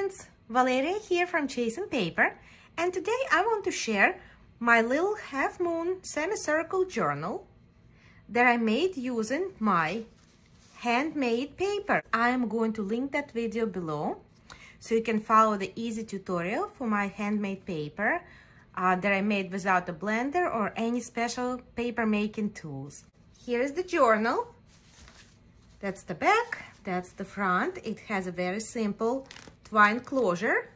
friends, Valeria here from Chasing Paper, and today I want to share my little half moon semicircle journal that I made using my handmade paper. I am going to link that video below so you can follow the easy tutorial for my handmade paper that I made without a blender or any special paper making tools. Here's the journal. That's the back, that's the front. It has a very simple twine closure.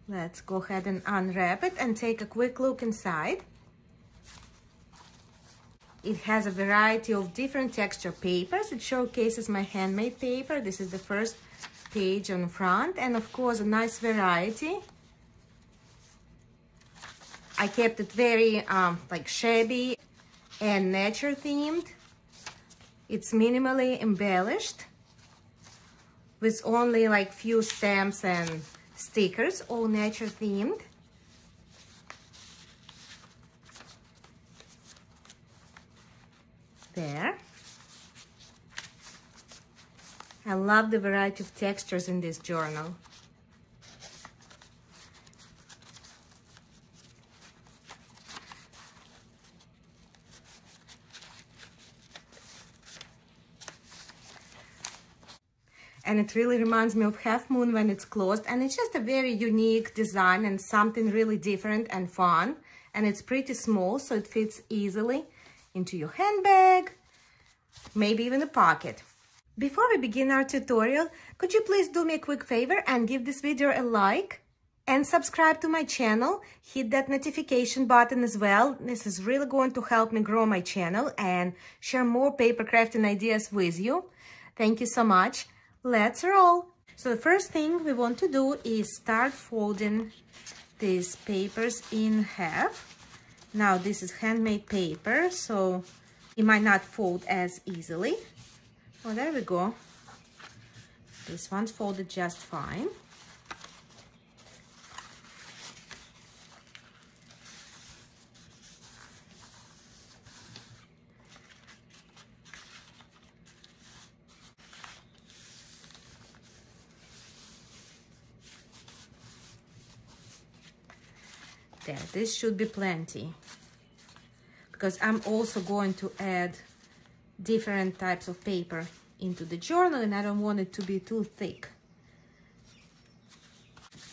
Let's go ahead and unwrap it and take a quick look inside. It has a variety of different texture papers. It showcases my handmade paper. This is the first page on the front, and of course a nice variety. I kept it very like shabby and nature themed. It's minimally embellished with only like few stamps and stickers, all nature themed. There. I love the variety of textures in this journal. And it really reminds me of Half Moon when it's closed, and it's just a very unique design and something really different and fun. And it's pretty small, so it fits easily into your handbag, maybe even a pocket. Before we begin our tutorial, could you please do me a quick favor and give this video a like and subscribe to my channel? Hit that notification button as well. This is really going to help me grow my channel and share more paper crafting ideas with you. Thank you so much. Let's roll. So the first thing we want to do is start folding these papers in half. Now this is handmade paper, so it might not fold as easily. Oh, there we go. This one's folded just fine. There, this should be plenty, because I'm also going to add different types of paper into the journal and I don't want it to be too thick.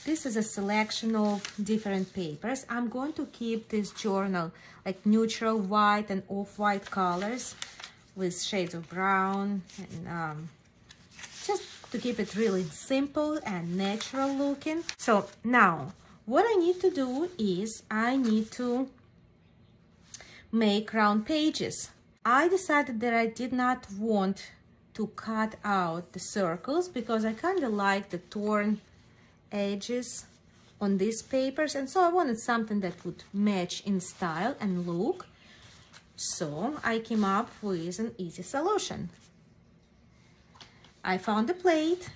This is a selection of different papers. I'm going to keep this journal like neutral white and off-white colors with shades of brown, and just to keep it really simple and natural looking. So now what I need to do is I need to make round pages. I decided that I did not want to cut out the circles because I kind of like the torn edges on these papers, and so I wanted something that would match in style and look. So I came up with an easy solution. I found a plate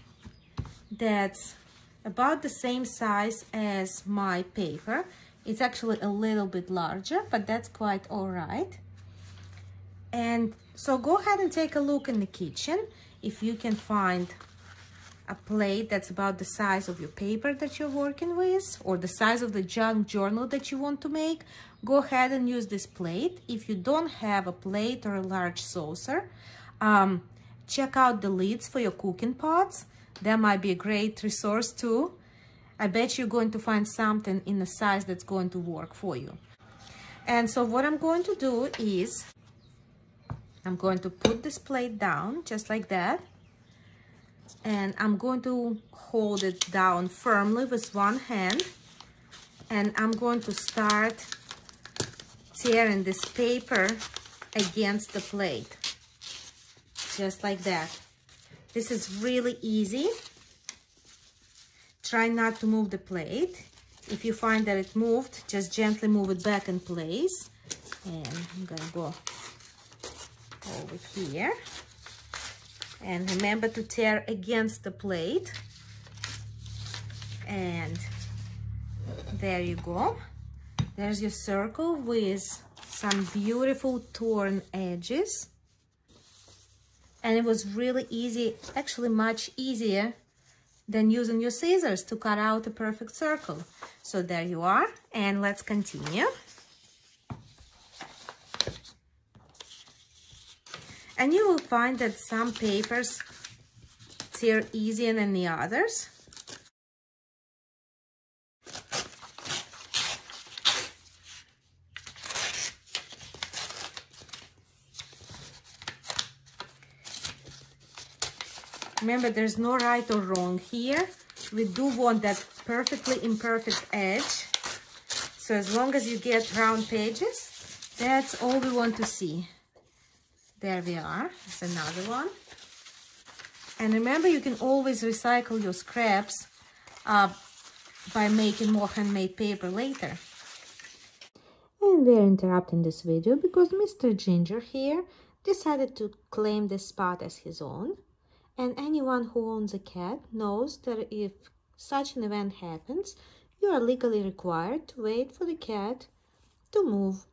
that's about the same size as my paper. It's actually a little bit larger, but that's quite all right. And so go ahead and take a look in the kitchen. If you can find a plate that's about the size of your paper that you're working with, or the size of the junk journal that you want to make, go ahead and use this plate. If you don't have a plate or a large saucer, check out the lids for your cooking pots. That might be a great resource too. I bet you're going to find something in a size that's going to work for you. And so what I'm going to do is I'm going to put this plate down just like that. And I'm going to hold it down firmly with one hand. And I'm going to start tearing this paper against the plate. Just like that. This is really easy. Try not to move the plate. If you find that it moved, just gently move it back in place. And I'm gonna go over here. And remember to tear against the plate. And there you go. There's your circle with some beautiful torn edges. And it was really easy, actually much easier then using your scissors to cut out a perfect circle. So there you are, and let's continue. And you will find that some papers tear easier than the others. Remember, there's no right or wrong here. We do want that perfectly imperfect edge. So as long as you get round pages, that's all we want to see. There we are. There's another one. And remember, you can always recycle your scraps by making more handmade paper later. And we're interrupting this video because Mr. Ginger here decided to claim this spot as his own. And anyone who owns a cat knows that if such an event happens, you are legally required to wait for the cat to move.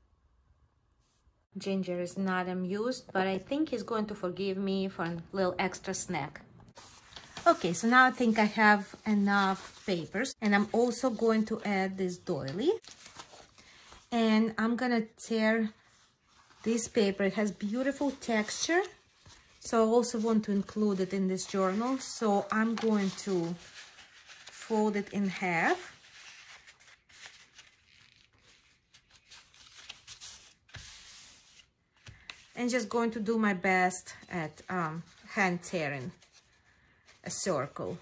Ginger is not amused, but I think he's going to forgive me for a little extra snack. Okay, so now I think I have enough papers, and I'm also going to add this doily. And I'm gonna tear this paper. It has beautiful texture. So I also want to include it in this journal. So I'm going to fold it in half. And just going to do my best at hand tearing a circle.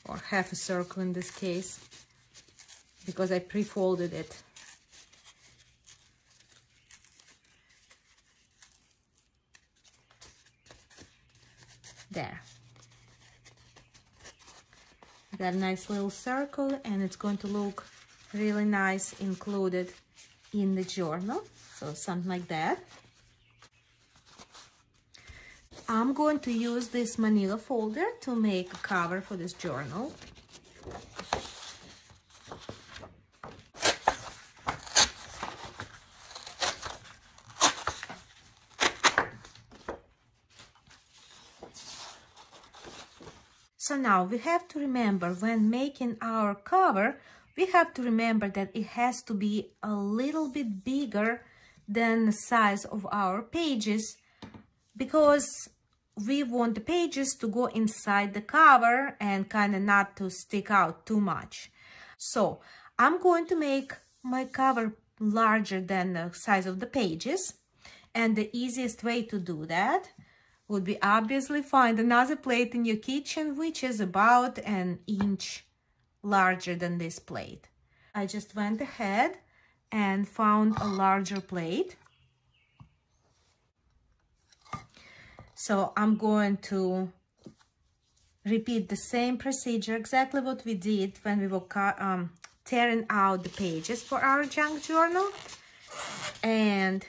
Or half a circle in this case, because I pre-folded it. There. Got a nice little circle, and it's going to look really nice included in the journal. So something like that. I'm going to use this manila folder to make a cover for this journal. So now we have to remember, when making our cover, we have to remember that it has to be a little bit bigger than the size of our pages, because we want the pages to go inside the cover and kind of not to stick out too much. So I'm going to make my cover larger than the size of the pages. And the easiest way to do that would be obviously find another plate in your kitchen, which is about an inch larger than this plate. I just went ahead and found a larger plate. So I'm going to repeat the same procedure, exactly what we did when we were tearing out the pages for our junk journal. And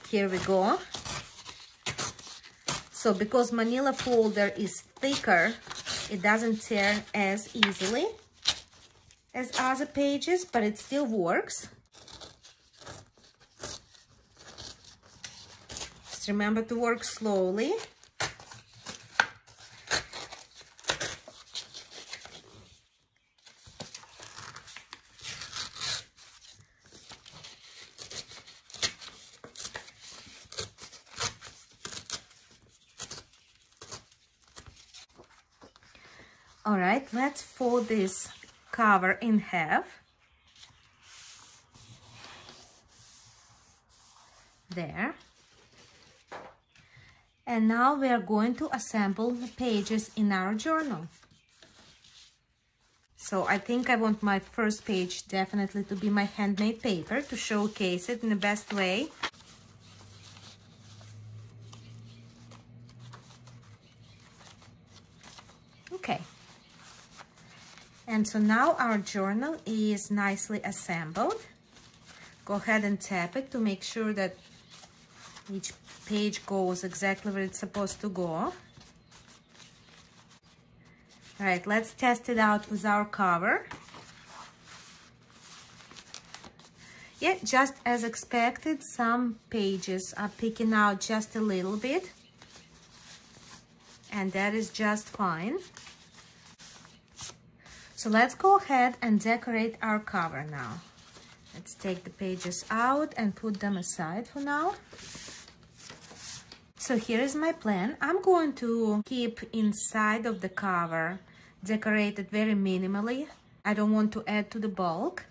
here we go. So because manila folder is thicker, it doesn't tear as easily as other pages, but it still works. Just remember to work slowly. All right, let's fold this cover in half. There. And now we are going to assemble the pages in our journal. So I think I want my first page definitely to be my handmade paper to showcase it in the best way. Okay. And so now our journal is nicely assembled. Go ahead and tap it to make sure that each page goes exactly where it's supposed to go. All right, let's test it out with our cover. Yeah, just as expected, some pages are picking out just a little bit, and that is just fine. So let's go ahead and decorate our cover now. Let's take the pages out and put them aside for now. So here is my plan. I'm going to keep inside of the cover decorated very minimally. I don't want to add to the bulk.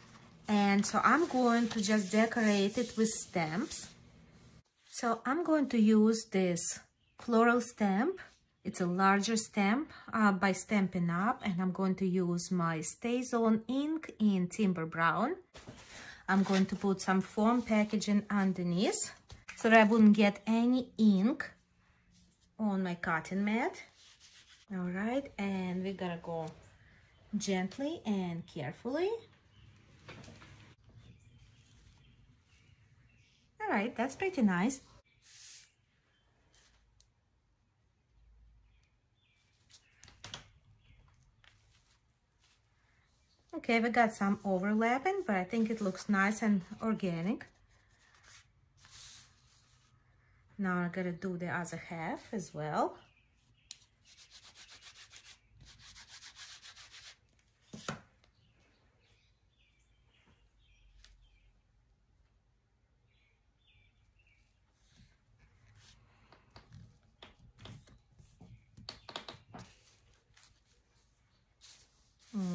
And so I'm going to just decorate it with stamps. So I'm going to use this floral stamp. It's a larger stamp by Stampin' Up, and I'm going to use my StazOn ink in Timber Brown. I'm going to put some foam packaging underneath so that I wouldn't get any ink on my cutting mat. All right, and we gotta go gently and carefully. All right, that's pretty nice. Okay, we got some overlapping, but I think it looks nice and organic. Now I gotta do the other half as well.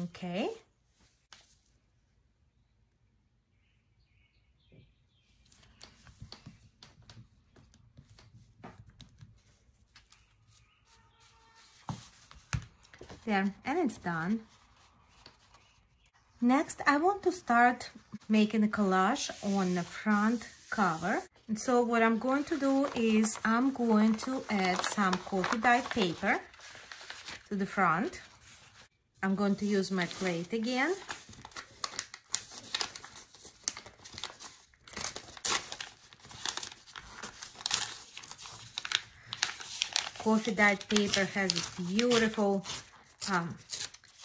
Okay. There, and it's done. Next, I want to start making a collage on the front cover. And so what I'm going to do is I'm going to add some coffee dyed paper to the front. I'm going to use my plate again. Coffee dyed paper has a beautiful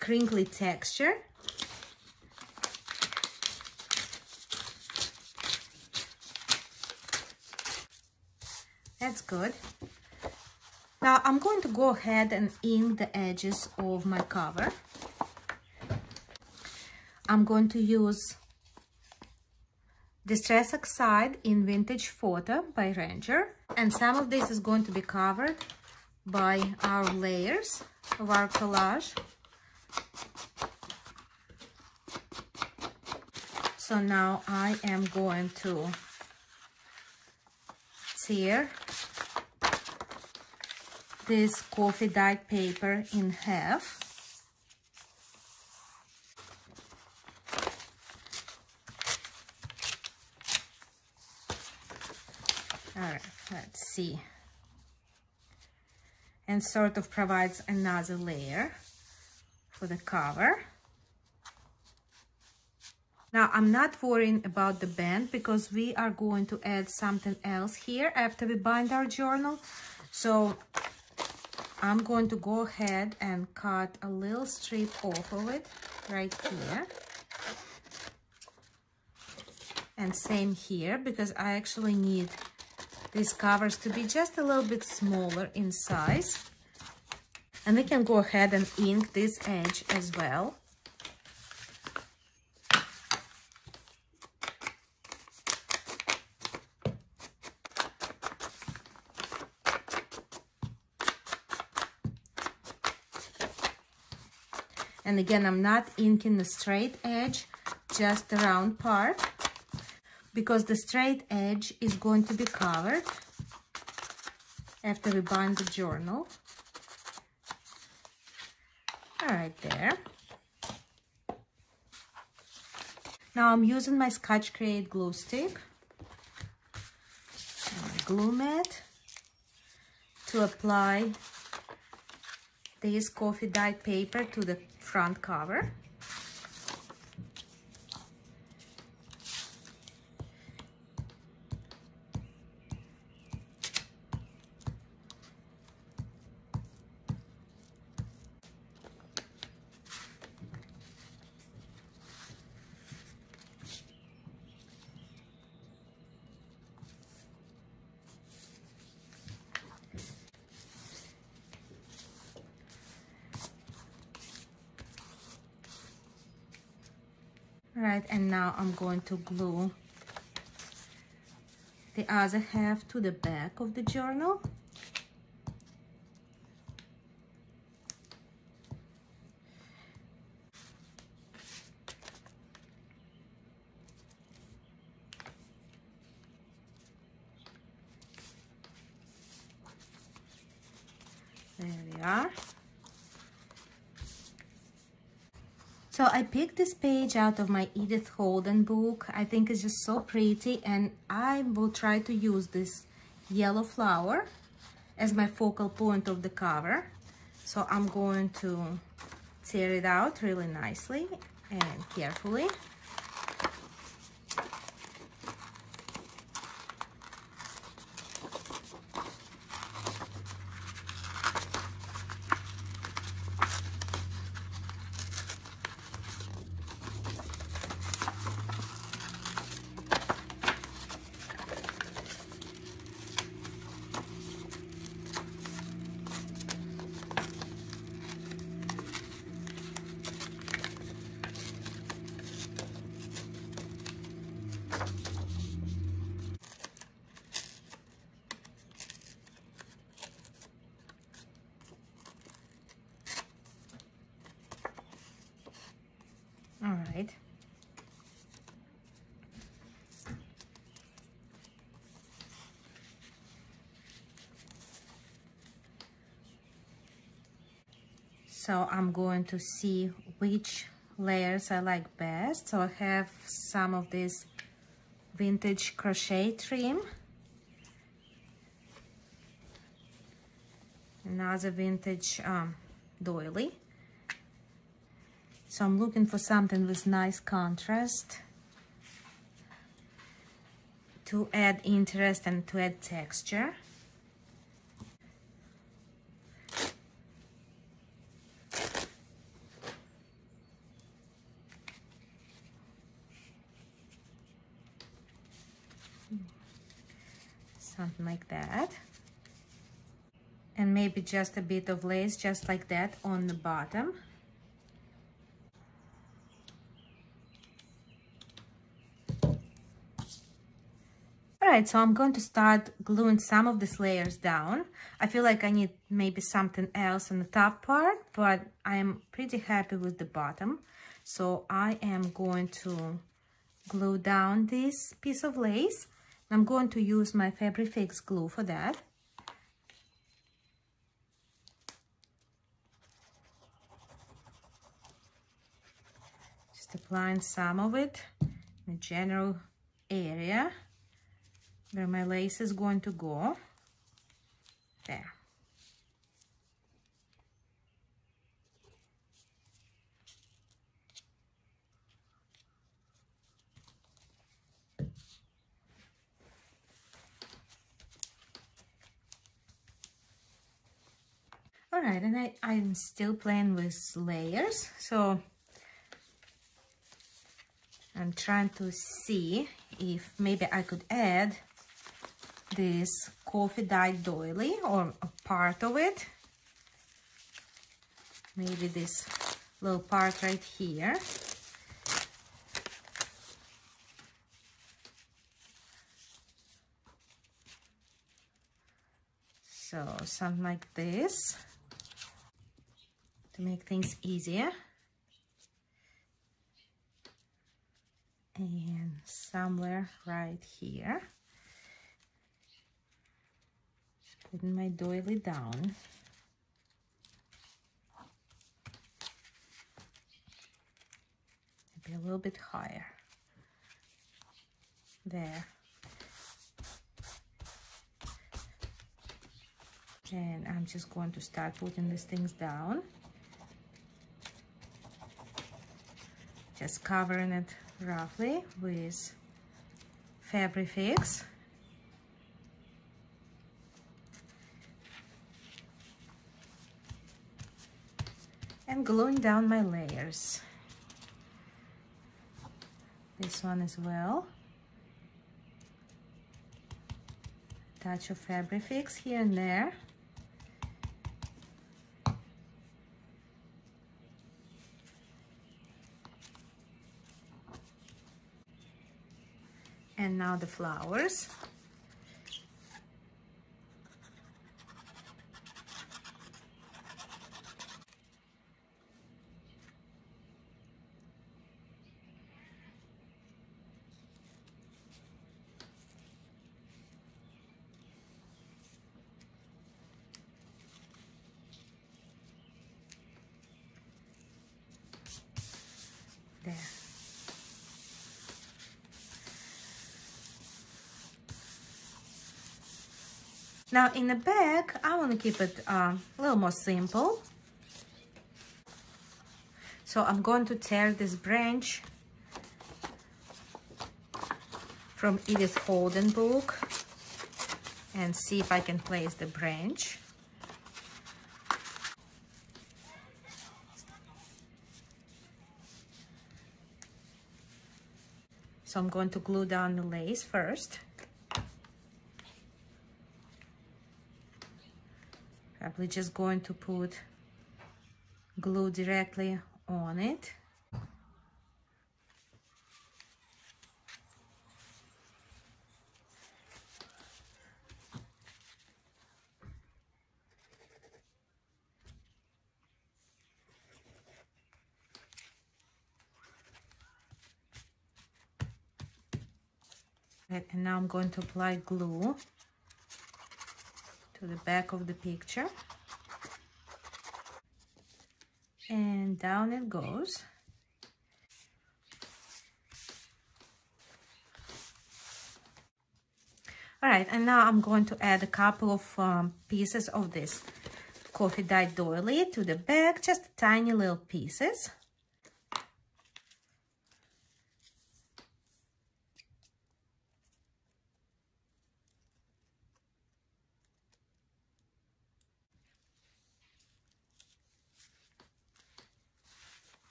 crinkly texture. That's good. Now I'm going to go ahead and ink the edges of my cover. I'm going to use Distress Oxide in Vintage Photo by Ranger, and some of this is going to be covered by our layers of our collage. So now I am going to tear this coffee dyed paper in half. All right, let's see. And sort of provides another layer for the cover. Now, I'm not worrying about the band because we are going to add something else here after we bind our journal. So I'm going to go ahead and cut a little strip off of it right here. And same here, because I actually need these covers to be just a little bit smaller in size. And we can go ahead and ink this edge as well. And again, I'm not inking the straight edge, just the round part, because the straight edge is going to be covered after we bind the journal. All right, there. Now I'm using my Scotch Create glue stick and glue mat to apply this coffee dyed paper to the front cover. Right, and now I'm going to glue the other half to the back of the journal. There we are. So I picked this page out of my Edith Holden book. I think it's just so pretty, and I will try to use this yellow flower as my focal point of the cover. So I'm going to tear it out really nicely and carefully. All right. So I'm going to see which layers I like best. So I have some of this vintage crochet trim, another vintage doily. So I'm looking for something with nice contrast to add interest and to add texture. Something like that. And maybe just a bit of lace, just like that, on the bottom. Alright, so I'm going to start gluing some of these layers down. I feel like I need maybe something else on the top part, but I am pretty happy with the bottom. So I am going to glue down this piece of lace. I'm going to use my Fabrifix glue for that. Just applying some of it in the general area where my lace is going to go. There. All right, and I'm still playing with layers, so I'm trying to see if maybe I could add this coffee dyed doily or a part of it. Maybe this little part right here. So something like this to make things easier. And somewhere right here. Just putting my doily down. Maybe a little bit higher. There. And I'm just going to start putting these things down. Just covering it roughly with Fabrifix. And gluing down my layers. This one as well. Touch of Fabrifix here and there. And now the flowers. There. Now in the back, I want to keep it a little more simple. So I'm going to tear this branch from Edith Holden book and see if I can place the branch. So I'm going to glue down the lace first. Probably just going to put glue directly on it. Right, and now I'm going to apply glue to the back of the picture. And down it goes. All right, and now I'm going to add a couple of pieces of this coffee dyed doily to the back, just tiny little pieces.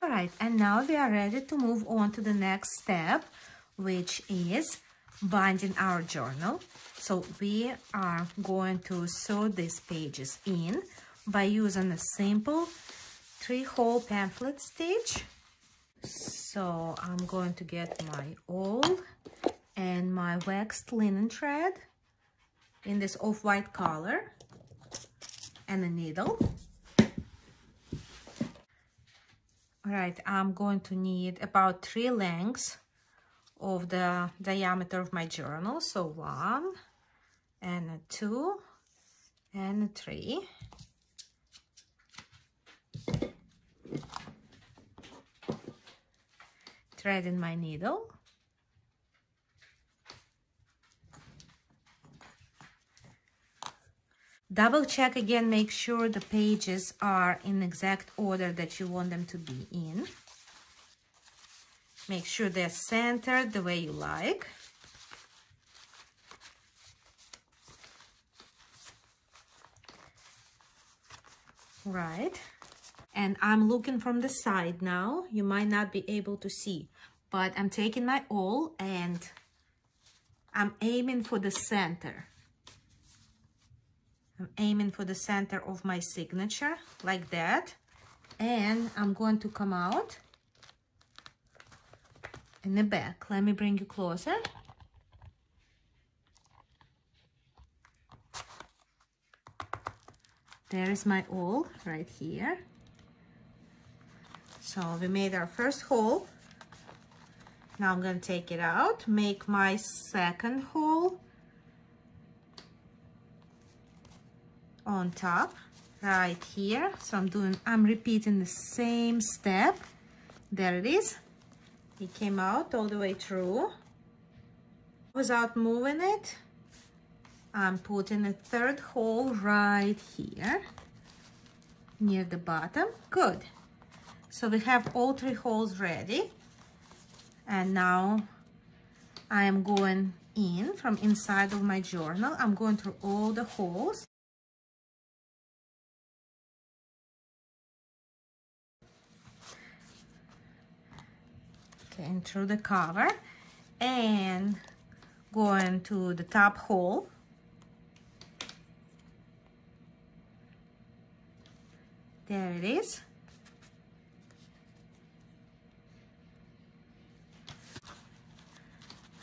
All right, and now we are ready to move on to the next step, which is binding our journal. So we are going to sew these pages in by using a simple 3-hole pamphlet stitch. So I'm going to get my awl and my waxed linen thread in this off-white color and a needle. All right, I'm going to need about 3 lengths of the diameter of my journal. So 1 and a 2 and a 3. Thread in my needle. Double check again, make sure the pages are in exact order that you want them to be in. Make sure they're centered the way you like. Right. And I'm looking from the side now. You might not be able to see, but I'm taking my awl and I'm aiming for the center. I'm aiming for the center of my signature, like that. And I'm going to come out in the back. Let me bring you closer. There is my awl right here. So we made our first hole. Now I'm going to take it out, make my second hole on top right here. So I'm repeating the same step. There it is. It came out all the way through. Without moving it, I'm putting a third hole right here near the bottom. Good. So we have all 3 holes ready. And now I am going in from inside of my journal. I'm going through all the holes. Okay, and through the cover, and going to the top hole. There it is.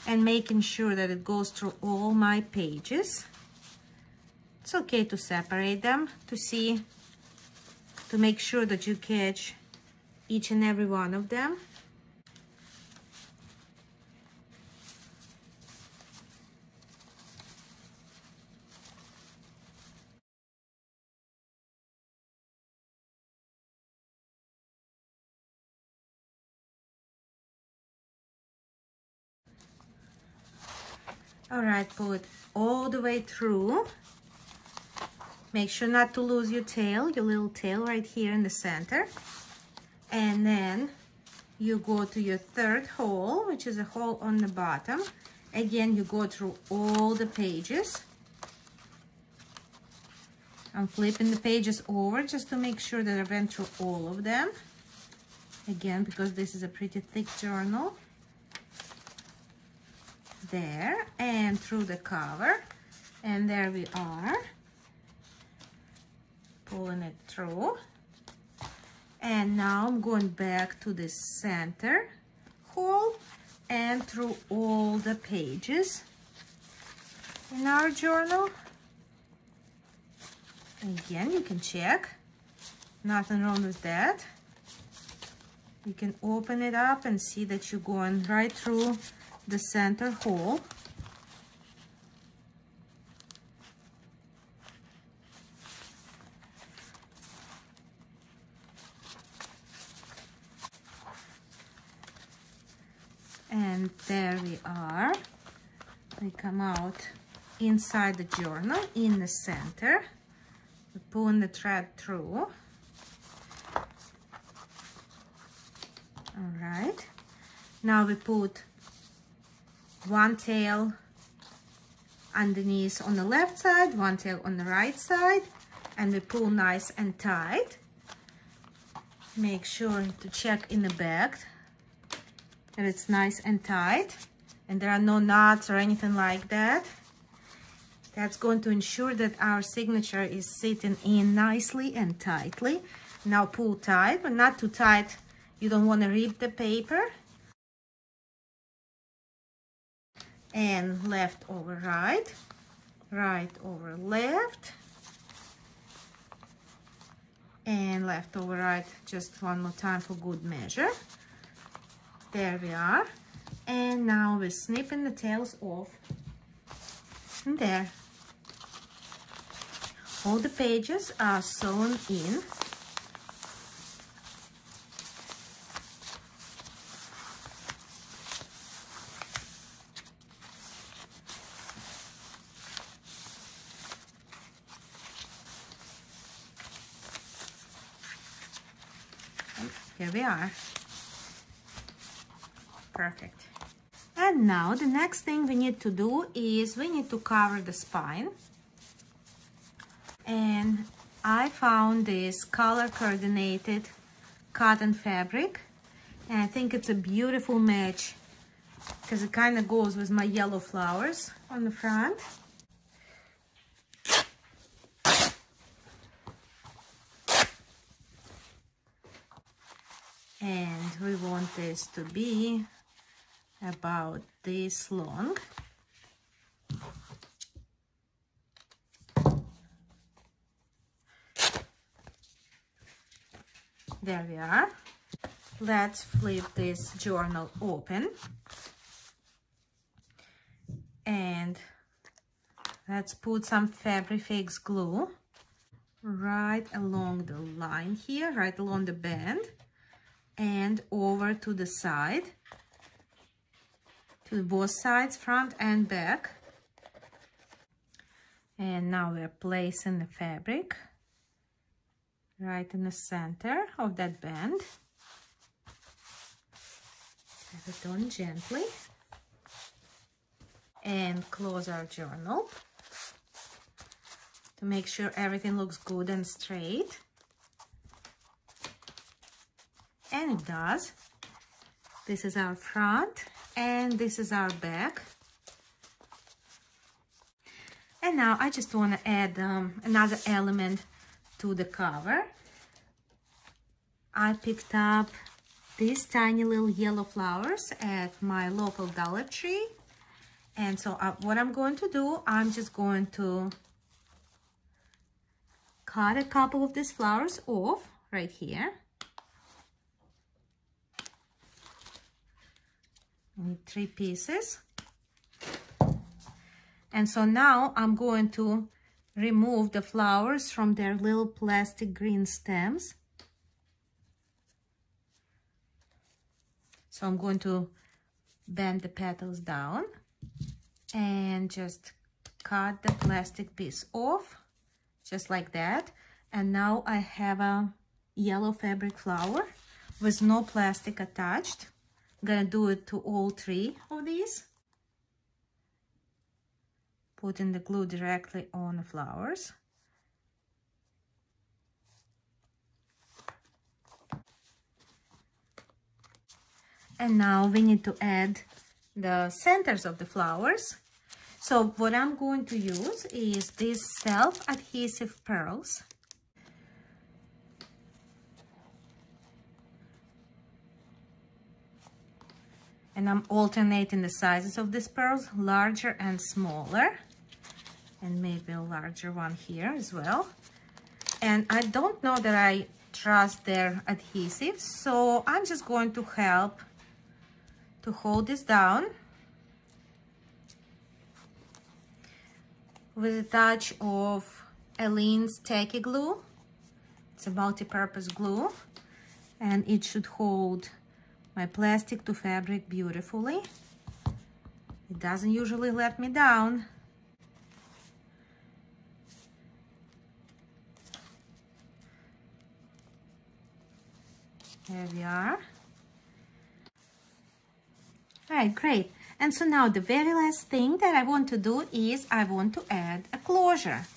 And making sure that it goes through all my pages. It's okay to separate them to make sure that you catch each and every one of them. All right, pull it all the way through. Make sure not to lose your tail, your little tail right here in the center. And then you go to your third hole, which is a hole on the bottom. Again, you go through all the pages. I'm flipping the pages over just to make sure that I went through all of them. Again, because this is a pretty thick journal. There, and through the cover, and there we are, pulling it through. And now I'm going back to the center hole and through all the pages in our journal. Again, you can check, nothing wrong with that. You can open it up and see that you're going right through the center hole. And there we are. We come out inside the journal in the center. We pull the thread through. All right. Now we put one tail underneath on the left side, one tail on the right side, and we pull nice and tight. Make sure to check in the back that it's nice and tight and there are no knots or anything like that. That's going to ensure that our signature is sitting in nicely and tightly. Now pull tight, but not too tight. You don't want to rip the paper. And left over right, right over left, and left over right, just one more time for good measure. There we are. And now we're snipping the tails off. And there. All the pages are sewn in. Here we are. Perfect. And now the next thing we need to do is we need to cover the spine. And I found this color coordinated cotton fabric. And I think it's a beautiful match because it kind of goes with my yellow flowers on the front. And we want this to be about this long. There we are. Let's flip this journal open. And let's put some Fabrifix glue right along the line here, right along the band. And over to the side, to both sides, front and back. And now we're placing the fabric right in the center of that band. Tap it on gently. and close our journal to make sure everything looks good and straight. And it does. This is our front and this is our back. And now I just want to add another element to the cover. I picked up these tiny little yellow flowers at my local Dollar Tree. And so what I'm going to do, I'm just going to cut a couple of these flowers off right here. I need 3 pieces. And so now I'm going to remove the flowers from their little plastic green stems. So I'm going to bend the petals down and just cut the plastic piece off, just like that. And now I have a yellow fabric flower with no plastic attached. I'm gonna do it to all 3 of these. Putting the glue directly on the flowers. And now we need to add the centers of the flowers. So what I'm going to use is these self-adhesive pearls. And I'm alternating the sizes of these pearls, larger and smaller. And maybe a larger one here as well. And I don't know that I trust their adhesive, so I'm just going to help to hold this down with a touch of Aleene's Tacky Glue. It's a multi-purpose glue, and it should hold my plastic to fabric beautifully. It doesn't usually let me down. There we are. All right, great. And so now the very last thing that I want to do is I want to add a closure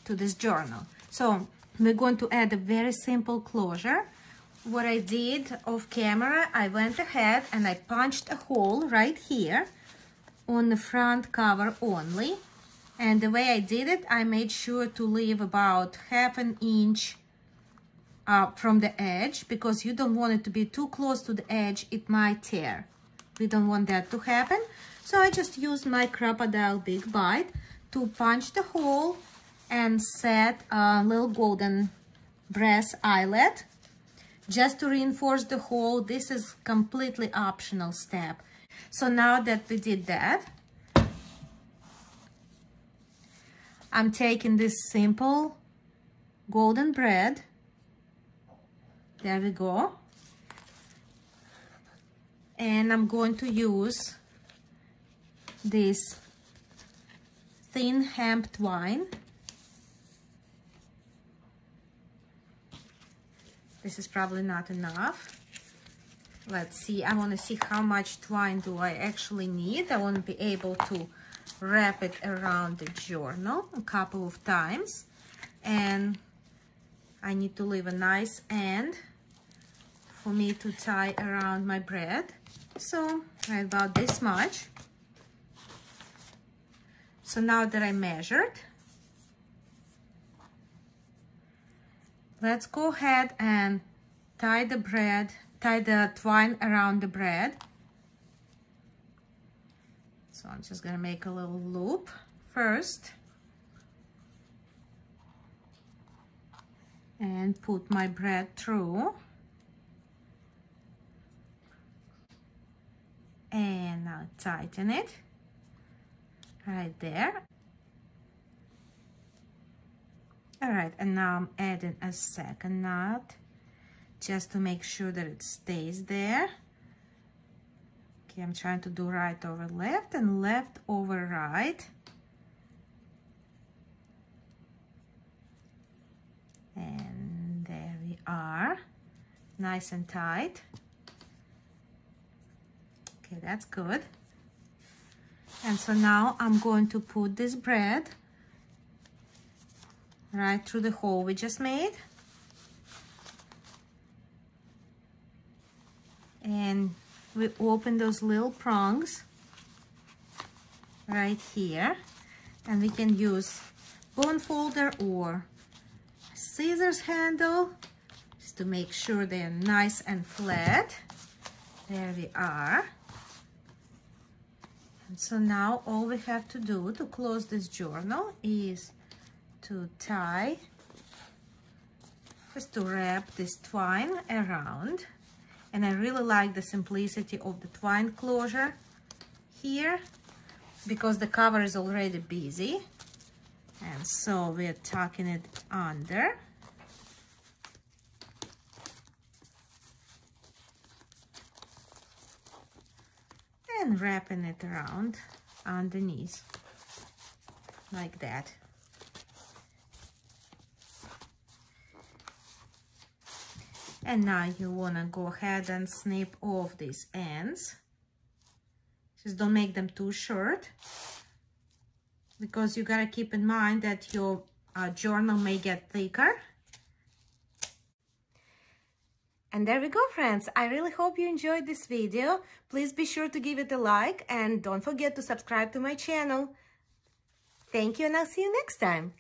to this journal. So we're going to add a very simple closure. What I did off camera, I went ahead and I punched a hole right here on the front cover only. And the way I did it, I made sure to leave about ½ an inch from the edge, because you don't want it to be too close to the edge, it might tear. We don't want that to happen. So I just used my Crop-A-Dile Big Bite to punch the hole and set a little golden brass eyelet just to reinforce the hole. This is completely optional step. So now that we did that, I'm taking this simple golden braid. There we go. And I'm going to use this thin hemp twine. This is probably not enough. Let's see, I want to see how much twine do I actually need. I want to be able to wrap it around the journal a couple of times. And I need to leave a nice end for me to tie around my braid. So right about this much. So now that I measured, let's go ahead and tie the twine around the braid. So I'm just gonna make a little loop first and put my braid through. And now tighten it right there. All right, and now I'm adding a second knot just to make sure that it stays there. Okay, I'm trying to do right over left and left over right. And there we are, nice and tight. Okay, that's good. And so now I'm going to put this bread right through the hole we just made. And we open those little prongs right here. And we can use bone folder or scissors handle just to make sure they're nice and flat. There we are. And so now all we have to do to close this journal is to tie, just to wrap this twine around. And I really like the simplicity of the twine closure here because the cover is already busy. And so we're tucking it under. And wrapping it around underneath like that. And now you want to go ahead and snip off these ends. Just don't make them too short, because you got to keep in mind that your journal may get thicker. And there we go, friends. I really hope you enjoyed this video. Please be sure to give it a like and don't forget to subscribe to my channel. Thank you, and I'll see you next time.